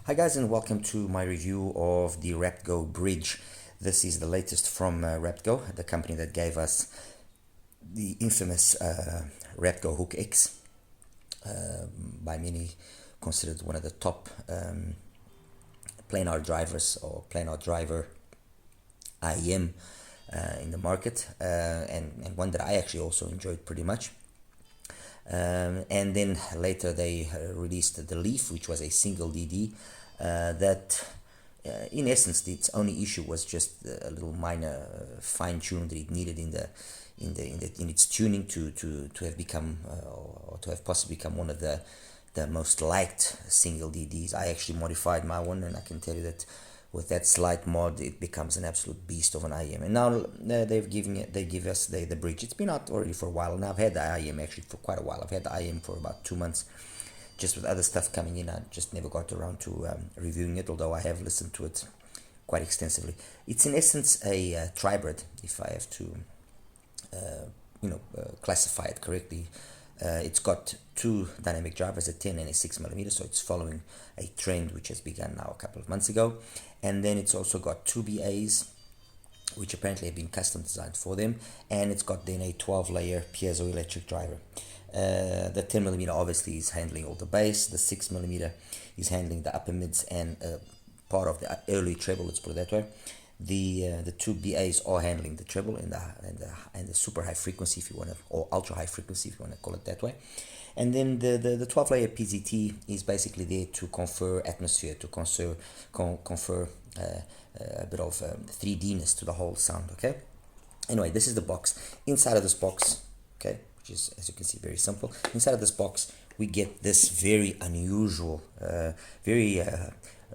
Hi guys, and welcome to my review of the RAPTGO bridge. This is the latest from RAPTGO, the company that gave us the infamous RAPTGO Hook X, by many considered one of the top planar drivers or planar driver IEM in the market, and one that I actually also enjoyed pretty much. And then later they released the Leaf, which was a single DD that in essence its only issue was just a little minor fine tune that it needed in its tuning to have become or to have possibly become one of the most liked single DDs. I actually modified my one, and I can tell you that with that slight mod it becomes an absolute beast of an IEM. And now they give us the bridge. It's been out already for a while, and I've had the IEM actually for quite a while. I've had the IEM for about 2 months, just with other stuff coming in. I just never got around to reviewing it, although I have listened to it quite extensively. It's in essence a Tribrid, if I have to classify it correctly. It's got two dynamic drivers, a 10 and a 6mm, so it's following a trend which has begun now a couple of months ago. And then it's also got two BAs, which apparently have been custom designed for them, and it's got then a 12-layer piezoelectric driver. The 10mm obviously is handling all the bass, the 6mm is handling the upper mids and part of the early treble, let's put it that way. The two BAs are handling the treble and the super high frequency, if you want to, or ultra high frequency, if you want to call it that way. And then the 12-layer PZT is basically there to confer atmosphere, to confer a bit of 3D-ness to the whole sound. Okay. Anyway, this is the box. Inside of this box, okay, which is, as you can see, very simple. Inside of this box, we get this very unusual, very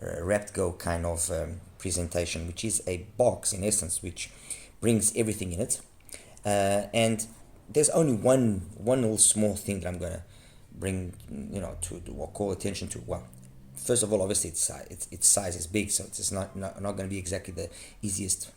RAPTGO kind of presentation, which is a box in essence, which brings everything in it. And there's only one little small thing that I'm gonna bring, to or call attention to. Well, first of all, obviously its size is big, so it's not going to be exactly the easiest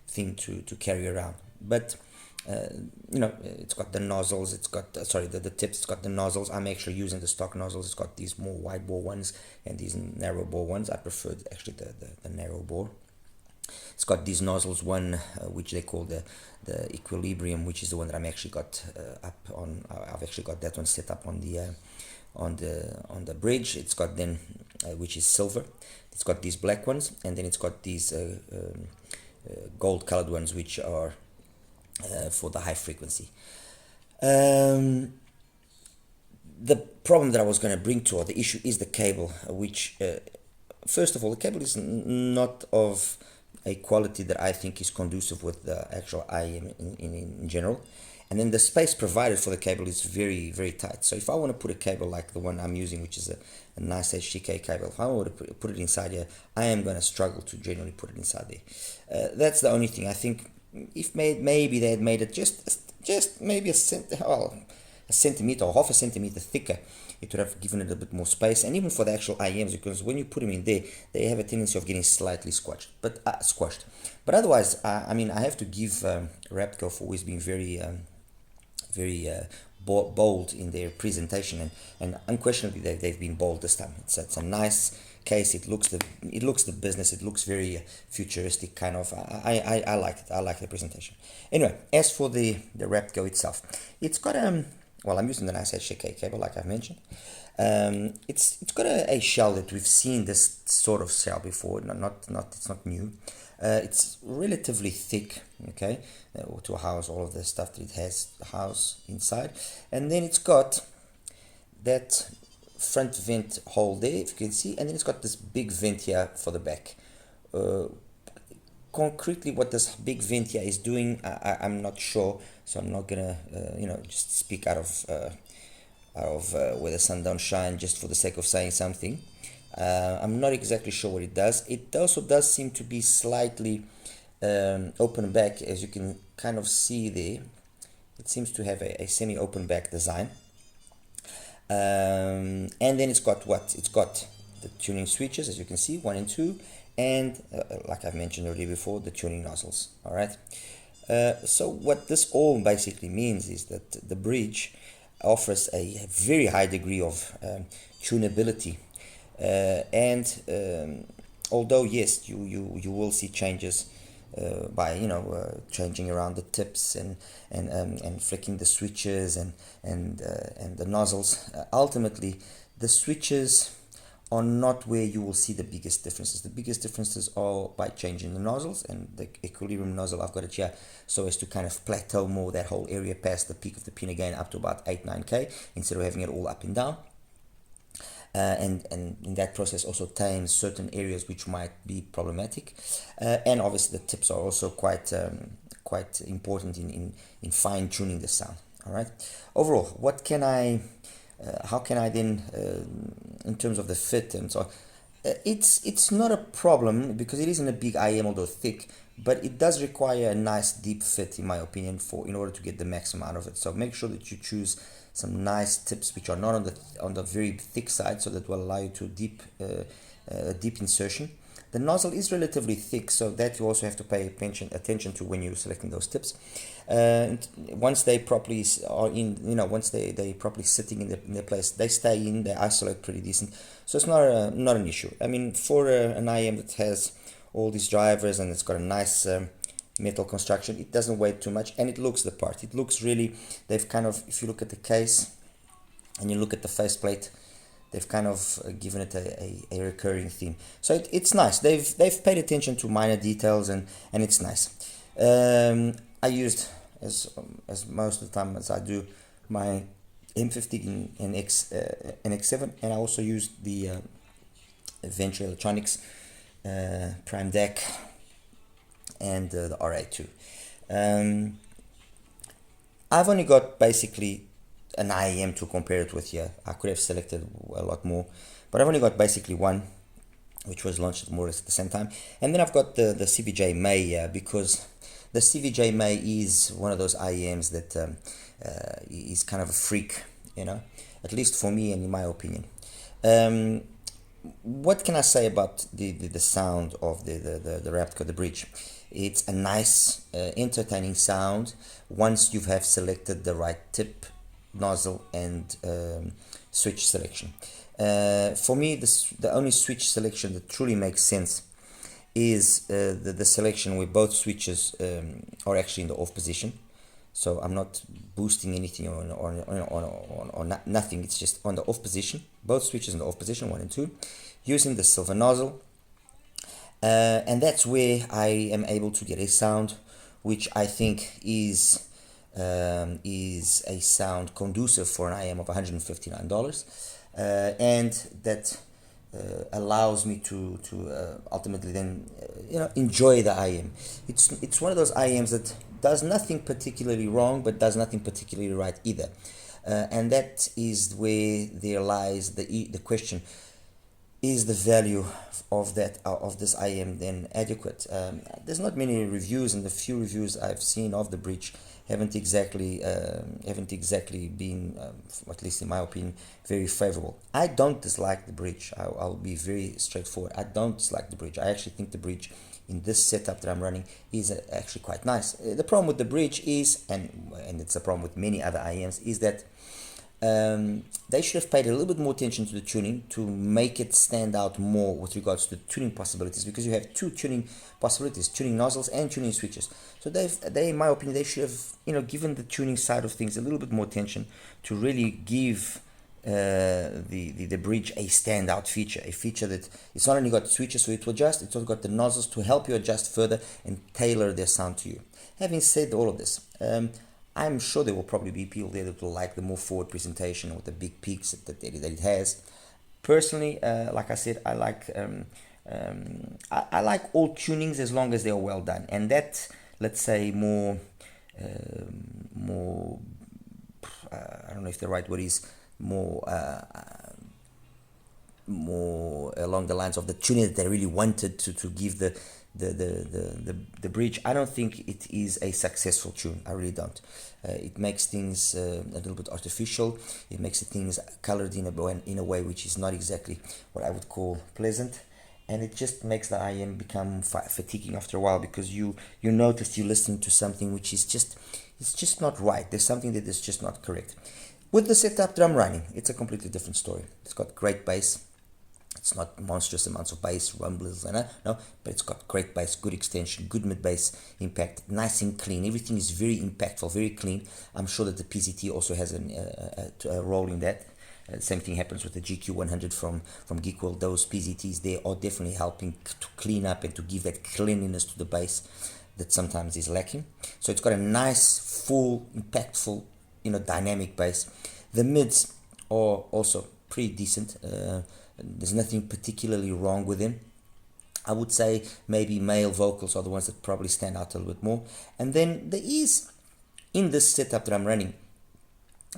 thing to carry around. But it's got the nozzles, it's got the tips, it's got the nozzles. I'm actually using the stock nozzles. It's got these more wide bore ones and these narrow bore ones. I prefer actually the narrow bore. It's got these nozzles, one which they call the equilibrium, which is the one that I'm actually got up on. I've actually got that one set up on the bridge. It's got then which is silver. It's got these black ones, and then it's got these gold colored ones, which are for the high frequency. The problem that I was going to bring to, or the issue, is the cable, which first of all, the cable is not of a quality that I think is conducive with the actual IEM in general. And then the space provided for the cable is very, very tight. So if I want to put a cable like the one I'm using, which is a nice HTK cable, if I want to put it inside here, I am going to struggle to generally put it inside there. That's the only thing. I think if maybe they had made it just maybe a centimeter or half a centimeter thicker, it would have given it a bit more space. And even for the actual IEMs, because when you put them in there, they have a tendency of getting slightly squashed. But otherwise, I mean, I have to give RAPTGO for always being very bold in their presentation, and unquestionably they've been bold this time. It's a nice case. It looks the business. It looks very futuristic kind of. I like it. I like the presentation. Anyway, as for the RAPTGO itself, it's got well, I'm using the nice HTK cable, like I've mentioned. It's got a shell that we've seen this sort of shell before. It's not new. It's relatively thick, okay, to house all of the stuff that it has house inside. And then it's got that front vent hole there, if you can see, and then it's got this big vent here for the back. Concretely, what this big vent here is doing, I'm not sure, so I'm not gonna just speak out of where the sun don't shine just for the sake of saying something. I'm not exactly sure what it does. It also does seem to be slightly open back, as you can kind of see there. It seems to have a semi-open back design. And then it's got what? It's got the tuning switches, as you can see, 1 and 2, and like I've mentioned already before, the tuning nozzles. All right. So what this all basically means is that the bridge offers a very high degree of tunability And although yes, you will see changes by changing around the tips and flicking the switches and the nozzles. Ultimately, the switches are not where you will see the biggest differences. The biggest differences are by changing the nozzles, and the equilibrium nozzle, I've got it here so as to kind of plateau more that whole area past the peak of the pin again up to about 8-9K instead of having it all up and down. And in that process also tames certain areas which might be problematic, and obviously the tips are also quite important in fine tuning the sound. All right. Overall, what can I how can I then in terms of the fit and so on, it's not a problem because it isn't a big IM, although thick, but it does require a nice deep fit in my opinion in order to get the maximum out of it. So make sure that you choose some nice tips which are not on the very thick side, so that will allow you to deep insertion. The nozzle is relatively thick, so that you also have to pay attention to when you're selecting those tips. Once they properly are in, once they properly sitting in their place, they stay in, they isolate pretty decent. So it's not an issue. I mean, for an IM that has all these drivers and it's got a nice metal construction, it doesn't weigh too much and it looks the part. It looks really, they've kind of, if you look at the case and you look at the faceplate, they've kind of given it a recurring theme. So it's nice. They've paid attention to minor details and it's nice. I used, as most of the time as I do, my M50 and X7, and I also used the Venture Electronics Prime Deck and the RA2. I've only got basically an IEM to compare it with here. I could have selected a lot more, but I've only got basically one, which was launched more or less at the same time. And then I've got the CVJ May here, because the CVJ May is one of those IEMs that is kind of a freak, at least for me and in my opinion. What can I say about the sound of the RAPTGO, the bridge? It's a nice, entertaining sound once you have selected the right tip, nozzle and switch selection. For me, the only switch selection that truly makes sense is the selection where both switches are actually in the off position. So I'm not boosting anything or nothing. It's just on the off position. Both switches in the off position, 1 and 2, using the silver nozzle. And that's where I am able to get a sound which I think is a sound conducive for an IM of $159, and that allows me to ultimately then enjoy the IM. It's one of those IMs that does nothing particularly wrong but does nothing particularly right either, and that is where there lies the question: is the value of this IM then adequate? There's not many reviews, and the few reviews I've seen of the bridge haven't exactly been, at least in my opinion, very favorable. I don't dislike the bridge. I'll be very straightforward. I don't dislike the bridge. I actually think the bridge in this setup that I'm running is actually quite nice. The problem with the bridge is, and it's a problem with many other IMs, is that they should have paid a little bit more attention to the tuning to make it stand out more with regards to the tuning possibilities, because you have two tuning possibilities: tuning nozzles and tuning switches. So they, in my opinion, they should have given the tuning side of things a little bit more attention to really give the bridge a standout feature, a feature that it's not only got switches for you to adjust, it's also got the nozzles to help you adjust further and tailor their sound to you. Having said all of this, I'm sure there will probably be people there that will like the more forward presentation with the big peaks that it has. Personally, like I said, I like all tunings as long as they are well done, and that, let's say, more I don't know if the right word is more along the lines of the tuning that they really wanted to give the bridge. I don't think it is a successful tune. I really don't. It makes things a little bit artificial. It makes the things colored in a way which is not exactly what I would call pleasant, and it just makes the IM become fatiguing after a while, because you notice you listen to something which is just not right. There's something that is just not correct. With the setup that I'm running, it's a completely different story. It's got great bass. It's not monstrous amounts of bass, rumbles, no, but it's got great bass, good extension, good mid-bass impact, nice and clean. Everything is very impactful, very clean. I'm sure that the PZT also has a role in that. Same thing happens with the GQ100 from Geek World. Those PZTs, they are definitely helping to clean up and to give that cleanliness to the bass that sometimes is lacking. So it's got a nice, full, impactful, dynamic bass. The mids are also pretty decent. There's nothing particularly wrong with them. I would say maybe male vocals are the ones that probably stand out a little bit more. And then there is, in this setup that I'm running,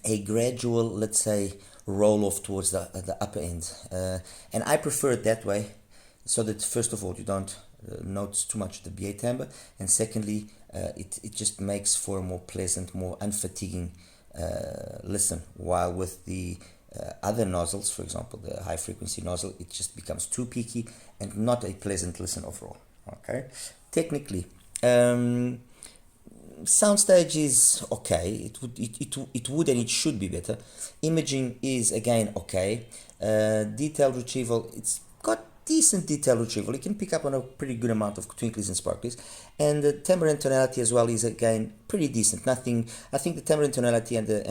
a gradual, let's say, roll off towards the upper end. And I prefer it that way, so that first of all, you don't notice too much of the BA timbre, and secondly, it just makes for a more pleasant, more unfatiguing listen. While with the other nozzles, for example, the high frequency nozzle, it just becomes too peaky and not a pleasant listen overall. Okay, technically, soundstage is okay. It would and it should be better. Imaging is again okay. Detail retrieval, it's got decent detail retrieval. You can pick up on a pretty good amount of twinklies and sparklies, and the timbre and tonality as well is again pretty decent. Nothing. I think the timbre and tonality and the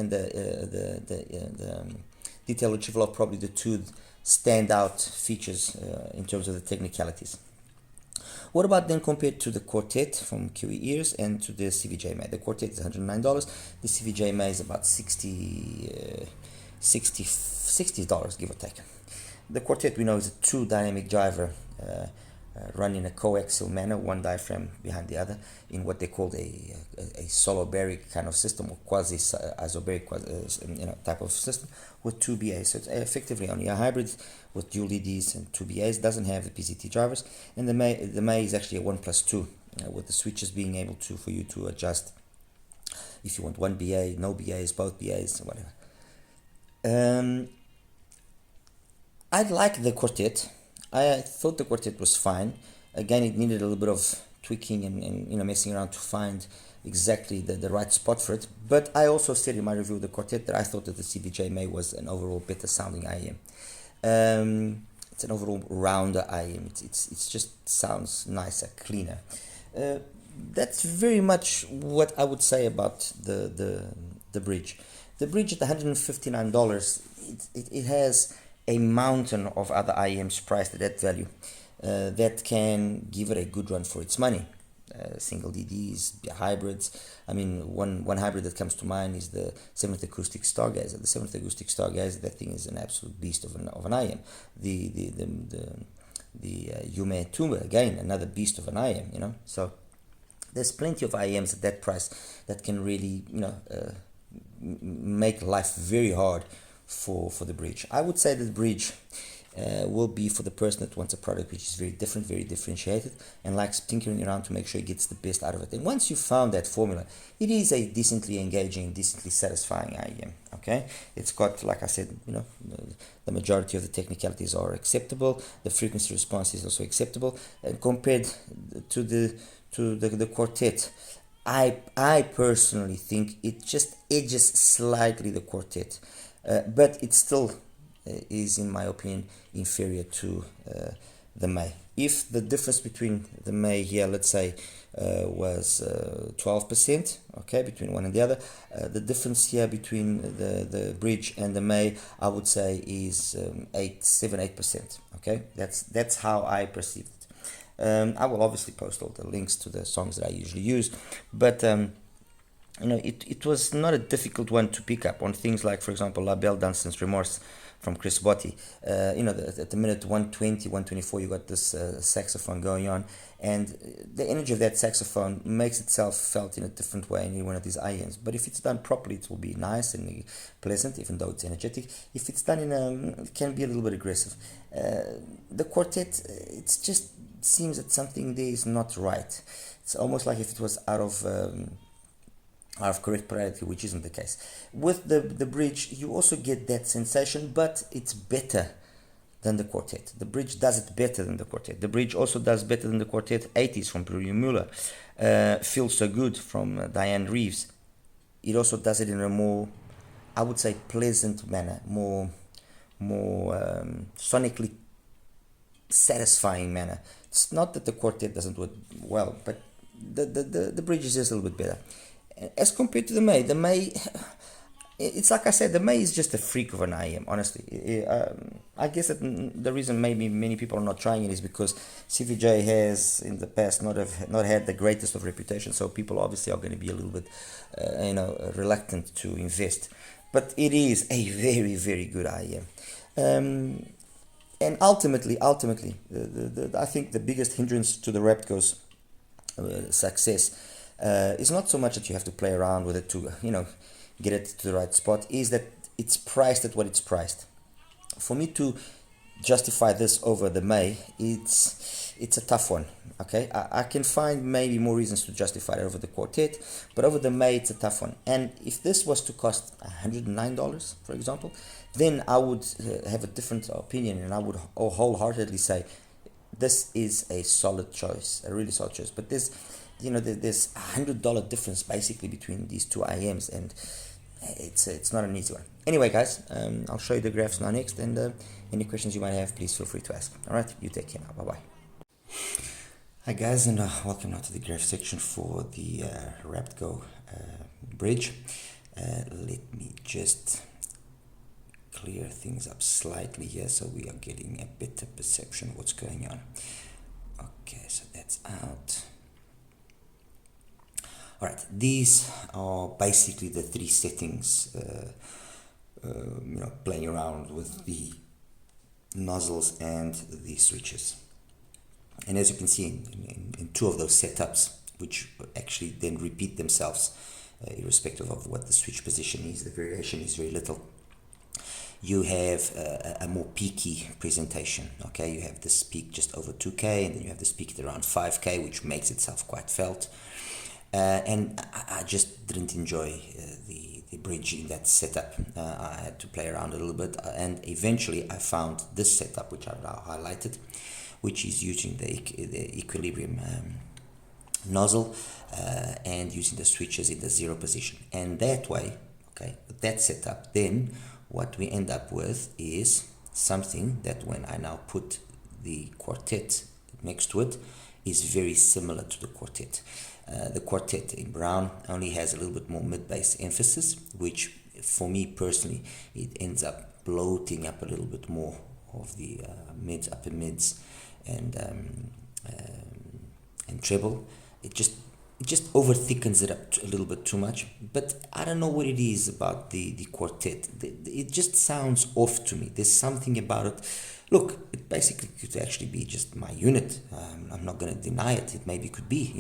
detail retrieval are probably the two standout features in terms of the technicalities. What about then compared to the Quartet from QE Ears and to the CVJ May? The Quartet is $109. The CVJ May is about $60, give or take. The Quartet, we know, is a true dynamic driver run in a coaxial manner, one diaphragm behind the other, in what they call a solobaric kind of system, or quasi-isobaric type of system, with two BAs. So it's effectively only a hybrid with dual DDs and two BAs. Doesn't have the PZT drivers, and the May is actually a 1+2, with the switches being able for you to adjust if you want one BA, no BAs, both BAs, whatever. I like the Quartet. I thought the Quartet was fine. Again, it needed a little bit of tweaking and messing around to find exactly the right spot for it. But I also said in my review of the Quartet that I thought that the CVJ May was an overall better sounding IEM. It's an overall rounder IEM. It just sounds nicer, cleaner. That's very much what I would say about the bridge. The bridge at $159, it has a mountain of other IEMs priced at that value that can give it a good run for its money. Single DDs, hybrids. I mean, one hybrid that comes to mind is the 7th Acoustic Stargazer. The 7th Acoustic Stargazer, that thing is an absolute beast of an IEM. The Yume Tumba, again, another beast of an IEM, So there's plenty of IEMs at that price that can really, make life very hard for the bridge. I would say that the bridge will be for the person that wants a product which is very different, very differentiated, and likes tinkering around to make sure he gets the best out of it. And once you've found that formula, it is a decently engaging, decently satisfying IEM. Okay, it's got, like I said, the majority of the technicalities are acceptable. The frequency response is also acceptable, and compared to the Quartet, I personally think it just edges slightly the Quartet. But it still is, in my opinion, inferior to the May. If the difference between the May here, let's say, was 12%, okay, between one and the other, the difference here between the bridge and the May, I would say, is 7-8%. Okay, that's how I perceive it. I will obviously post all the links to the songs that I usually use, but it was not a difficult one to pick up on things like, for example, La Belle Danson's Remorse from Chris Botti. At the minute 120, 124, you got this saxophone going on, and the energy of that saxophone makes itself felt in a different way in one of these IEMs. But if it's done properly, it will be nice and pleasant, even though it's energetic. If it's done it can be a little bit aggressive. The Quartet, it just seems that something there is not right. It's almost like if it was out of correct polarity, which isn't the case. With the bridge, you also get that sensation, but it's better than the Quartet. The bridge does it better than the Quartet. The bridge also does better than the Quartet. 80s from Palladium Muller. Feels So Good from Diane Reeves. It also does it in a more, I would say, pleasant manner, more sonically satisfying manner. It's not that the quartet doesn't work well, but the bridge is just a little bit better. As compared to the May, it's like I said, the May is just a freak of an IM, honestly. I guess that the reason maybe many people are not trying it is because CVJ has in the past not had the greatest of reputation, so people obviously are going to be a little bit reluctant to invest. But it is a very, very good IM. And ultimately, I think the biggest hindrance to the RAPTGO's success is not so much that you have to play around with it to, get it to the right spot, is that it's priced at what it's priced. For me to justify this over the May, it's a tough one. Okay, I can find maybe more reasons to justify it over the quartet, but over the May it's a tough one. And if this was to cost $109, for example, then I would have a different opinion, and I would wholeheartedly say this is a solid choice, a really solid choice. But there's $100 difference basically between these two IMs, and it's not an easy one. Anyway, guys, I'll show you the graphs now next, and any questions you might have, please feel free to ask. All right, you take care now. Bye bye. Hi guys, and welcome now to the graph section for the RAPTGO bridge. Let me just clear things up slightly here so we are getting a better perception of what's going on. Okay, so that's out. Alright, these are basically the three settings, playing around with the nozzles and the switches. And as you can see in two of those setups, which actually then repeat themselves, irrespective of what the switch position is, the variation is very little. You have a more peaky presentation. Okay, you have this peak just over 2K, and then you have this peak at around 5K, which makes itself quite felt. And I just didn't enjoy the bridge in that setup. I had to play around a little bit, and eventually I found this setup, which I've now highlighted, which is using the equilibrium nozzle and using the switches in the zero position. And that way, okay, with that setup, then what we end up with is something that when I now put the quartet next to it is very similar to the quartet. The quartet in brown only has a little bit more mid-bass emphasis, which for me personally, it ends up bloating up a little bit more of the mids, upper mids, and treble. It just over thickens it up a little bit too much. But I don't know what it is about the quartet. It just sounds off to me. There's something about it. Look, it basically could actually be just my unit. I'm not going to deny it. It maybe could be,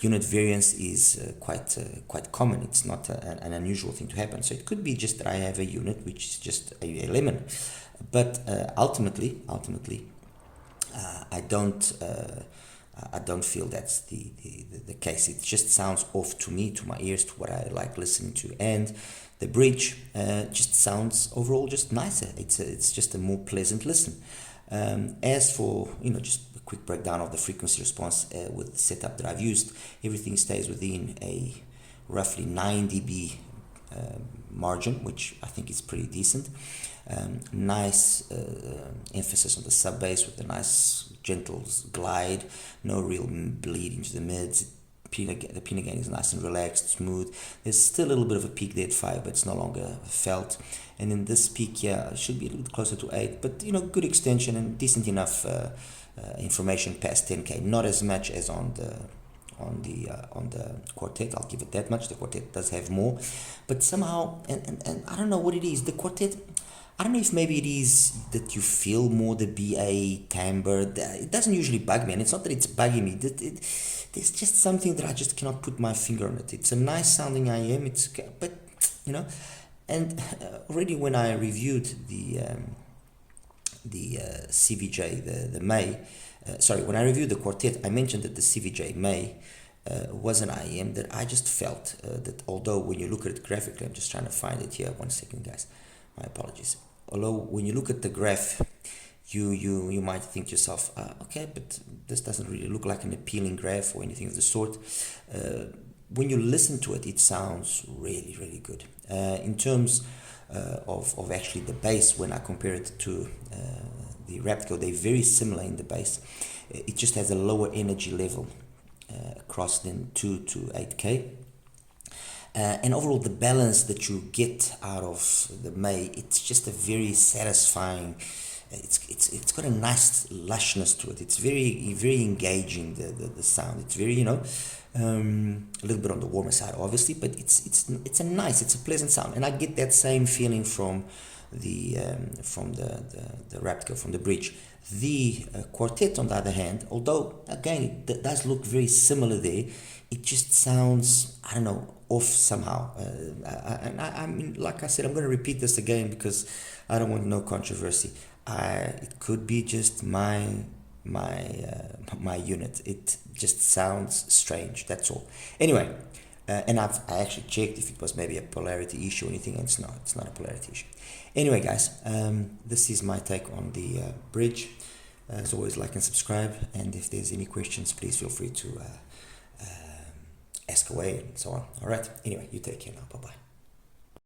unit variance is quite common. It's not an unusual thing to happen. So it could be just that I have a unit which is just a lemon. But ultimately, I don't feel that's the case. It just sounds off to me, to my ears, to what I like listening to, and the bridge just sounds overall just nicer. It's just a more pleasant listen. As for just a quick breakdown of the frequency response with the setup that I've used, everything stays within a roughly 9 dB margin, which I think is pretty decent. Nice emphasis on the sub bass with a nice gentle glide, no real bleed into the mids. The pinna gain is nice and relaxed, smooth. There's still a little bit of a peak there at 5, but it's no longer felt. And then this peak here should be a little bit closer to 8, but good extension and decent enough information past 10K. Not as much as on the quartet, I'll give it that much. The quartet does have more, but somehow, and I don't know what it is, the quartet, I don't know if maybe it is that you feel more the BA timbre. It doesn't usually bug me, and it's not that it's bugging me. There's just something that I just cannot put my finger on it. It's a nice sounding IM, but and already when I reviewed the CVJ, the May, when I reviewed the quartet, I mentioned that the CVJ May was an IM that I just felt that although when you look at it graphically, I'm just trying to find it here. 1 second, guys. My apologies. Although when you look at the graph, you might think to yourself, okay, but this doesn't really look like an appealing graph or anything of the sort. When you listen to it, it sounds really, really good. In terms of actually the bass, when I compare it to the RAPTGO, they're very similar in the bass. It just has a lower energy level across then 2 to 8K. And overall, the balance that you get out of the May, it's just a very satisfying. It's got a nice lushness to it. It's very engaging, the sound. It's very, a little bit on the warmer side, obviously, but it's a pleasant sound, and I get that same feeling from the RAPTGO, from the bridge. The quartet, on the other hand, although again it does look very similar there, it just sounds, I don't know, off somehow. I mean, like I said, I'm going to repeat this again because I don't want no controversy. It could be just my unit. It just sounds strange. That's all. Anyway, and I actually checked if it was maybe a polarity issue or anything, and it's not. It's not a polarity issue. Anyway, guys, this is my take on the bridge. As always, like and subscribe, and if there's any questions, please feel free to ask away and so on. All right. Anyway, you take care now. Bye bye.